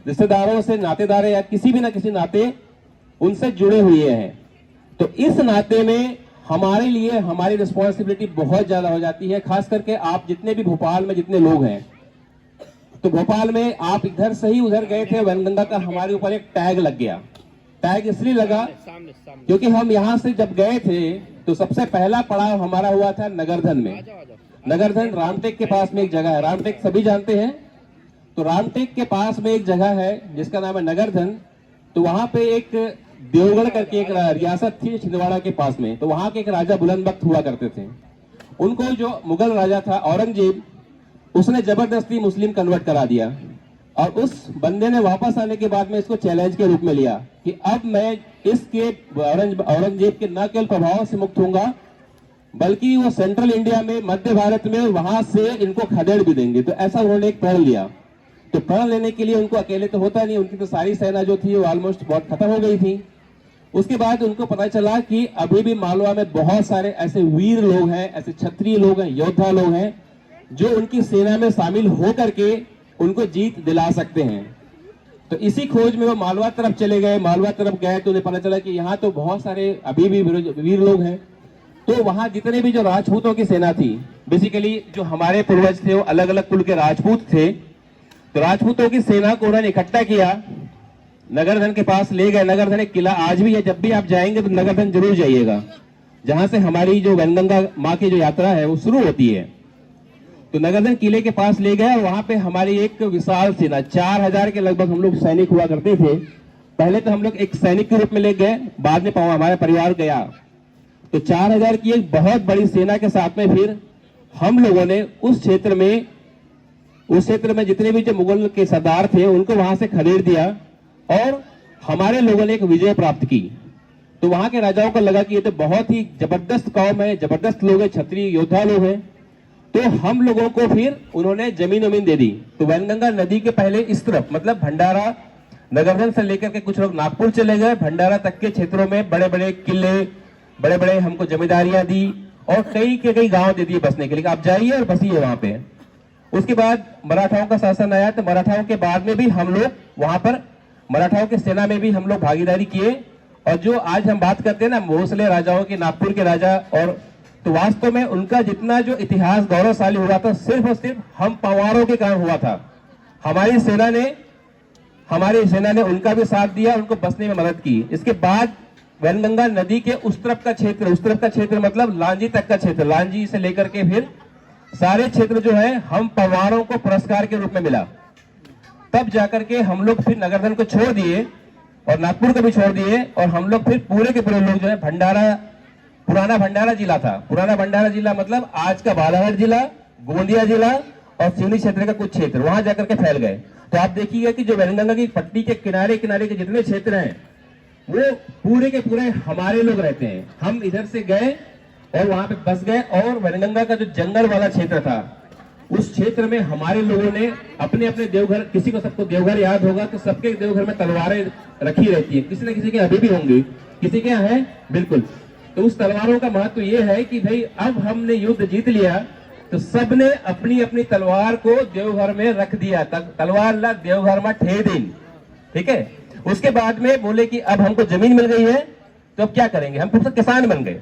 रिश्तेदारों से, नातेदार या किसी भी ना किसी नाते उनसे जुड़े हुए हैं। तो इस नाते में हमारे लिए हमारी रिस्पॉन्सिबिलिटी बहुत ज्यादा हो जाती है। खास करके आप जितने भी भोपाल में जितने लोग हैं, तो भोपाल में आप इधर से ही उधर गए थे, वैनगंगा का हमारे ऊपर एक टैग लग गया। टैग इसलिए लगा क्योंकि हम यहां से जब गए थे तो सबसे पहला पड़ाव हमारा हुआ था नगरधन में। नगरधन रामटेक के पास में एक जगह है, रामटेक सभी जानते हैं। तो रामटेक के पास में एक जगह है जिसका नाम है नगरधन। तो वहां पे एक देवगढ़ करके एक रियासत थी छिंदवाड़ा के पास में। तो वहां के एक राजा बुलंद बख्त हुआ करते थे। उनको जो मुगल राजा था औरंगजेब, उसने जबरदस्ती मुस्लिम कन्वर्ट करा दिया। और उस बंदे ने वापस आने के बाद में इसको चैलेंज के रूप में लिया कि अब मैं इसके औरंगजेब के न केवल प्रभाव से मुक्त होऊंगा, बल्कि वो सेंट्रल इंडिया में, मध्य भारत में, वहां से इनको खदेड़ भी देंगे। तो ऐसा उन्होंने एक प्रण लिया। तो प्रण लेने के लिए उनको अकेले तो होता नहीं, उनकी तो सारी सेना जो थी वो ऑलमोस्ट बहुत खत्म हो गई थी। उसके बाद उनको पता चला कि अभी भी मालवा में बहुत सारे ऐसे वीर लोग हैं, ऐसे क्षत्रिय लोग हैं, योद्धा लोग हैं, जो उनकी सेना में शामिल हो करके उनको जीत दिला सकते हैं। तो इसी खोज में वो मालवा तरफ चले गए। मालवा तरफ गए तो उन्हें पता चला कि यहाँ तो बहुत सारे अभी भी वीर लोग हैं। तो वहां जितने भी जो राजपूतों की सेना थी, बेसिकली जो हमारे पूर्वज थे वो अलग अलग कुल के राजपूत थे। तो राजपूतों की सेना को उन्होंने इकट्ठा किया, नगरधन के पास ले गए। नगरधन एक किला आज भी है, जब भी आप जाएंगे तो नगरधन जरूर जाइएगा, जहां से हमारी जो वैनगंगा माँ की जो यात्रा है वो शुरू होती है। तो नगरधन किले के पास ले गए और वहां पे हमारी एक विशाल सेना, 4000 के लगभग हम लोग सैनिक हुआ करते थे। पहले तो हम लोग एक सैनिक के रूप में ले गए, बाद में हमारा परिवार गया। तो 4000 की एक बहुत बड़ी सेना के साथ में फिर हम लोगों ने उस क्षेत्र में जितने भी जो मुगल के सरदार थे उनको वहां से खदेड़ दिया और हमारे लोगों ने एक विजय प्राप्त की। तो वहां के राजाओं को लगा कि ये तो बहुत ही जबरदस्त कौम है, जबरदस्त लोग हैं, क्षत्रिय योद्धा लोग हैं। तो हम लोगों को फिर उन्होंने जमीन वमीन दे दी। तो वैनगंगा नदी के पहले इस तरफ, मतलब भंडारा, नगरधन से लेकर के कुछ लोग नागपुर चले गए, भंडारा तक के क्षेत्रों में बड़े बड़े किले, बड़े बड़े हमको जमींदारियां दी और कई गांव दे दिए बसने के लिए, आप जाइए और बसिए वहां पे। उसके बाद मराठाओं का शासन आया। तो मराठाओं के बाद में भी हम लोग वहां पर मराठाओं की सेना में भी हम लोग भागीदारी किए। और जो आज हम बात करते हैं ना भोसले राजाओं के, नागपुर के राजा, और तो वास्तव में उनका जितना जो इतिहास गौरवशाली हुआ था सिर्फ और सिर्फ हम पवारों के कारण हुआ था। हमारी सेना ने उनका भी साथ दिया, उनको बसने में मदद की। इसके बाद वैनगंगा नदी के उस तरफ का क्षेत्र मतलब लांजी तक का क्षेत्र, लांजी से लेकर के फिर सारे क्षेत्र जो है हम पवारों को पुरस्कार के रूप में मिला। तब जाकर के हम लोग फिर नगरधन को छोड़ दिए और नागपुर को भी छोड़ दिए और हम लोग फिर पूरे के पूरे लोग जो है पुराना भंडारा जिला था। पुराना भंडारा जिला मतलब आज का बालाघाट जिला, गोंदिया जिला और सिवनी क्षेत्र का कुछ क्षेत्र, वहां जाकर के फैल गए। तो आप देखिएगा कि जो वैनगंगा की पट्टी के किनारे के जितने क्षेत्र हैं वो पूरे के पूरे हमारे लोग रहते हैं। हम इधर से गए और वहां पे बस गए और वैनगंगा का जो जंगल वाला क्षेत्र था उस क्षेत्र में हमारे लोगों ने अपने अपने देवघर, किसी को सबको देवघर याद होगा तो सबके देवघर में तलवारें रखी रहती है, किसी न किसी के अभी भी होंगी, किसी के यहाँ है बिल्कुल। तो उस तलवारों का महत्व ये है कि भाई अब हमने युद्ध जीत लिया तो सबने अपनी अपनी तलवार को देवघर में रख दिया। तलवार ला देवघर में ठे दिन, ठीक है। उसके बाद में बोले कि अब हमको जमीन मिल गई है तो अब क्या करेंगे, हम फिर किसान बन गए।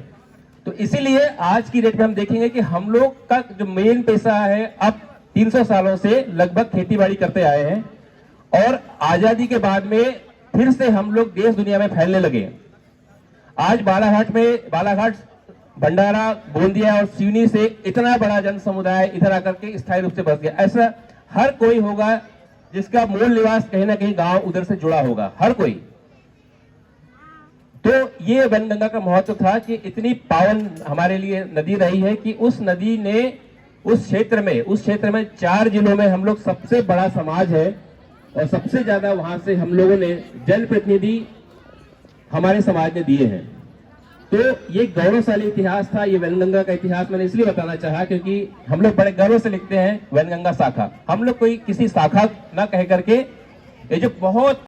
तो इसीलिए आज की डेट में हम देखेंगे कि हम लोग का जो मेन पेशा है अब 300 सालों से लगभग खेतीबाड़ी करते आए हैं और आजादी के बाद में फिर से हम लोग देश दुनिया में फैलने लगे। आज बालाघाट, भंडारा, गोंदिया और सिवनी से इतना बड़ा जन समुदाय इधर आकर के स्थायी रूप से बस गया। ऐसा हर कोई होगा जिसका मूल निवास कहीं ना कहीं गांव उधर से जुड़ा होगा, हर कोई। तो ये वैनगंगा का महत्व था कि इतनी पावन हमारे लिए नदी रही है कि उस नदी ने उस क्षेत्र में 4 जिलों में हम लोग सबसे बड़ा समाज है और सबसे ज्यादा वहां से हम लोगों ने जनप्रतिनिधि हमारे समाज ने दिए हैं। तो ये गौरवशाली इतिहास था। ये वैनगंगा का इतिहास मैंने इसलिए बताना चाहा क्योंकि हम लोग बड़े गर्व से लिखते हैं वैनगंगा शाखा। हम लोग कोई किसी शाखा ना कह करके ये जो बहुत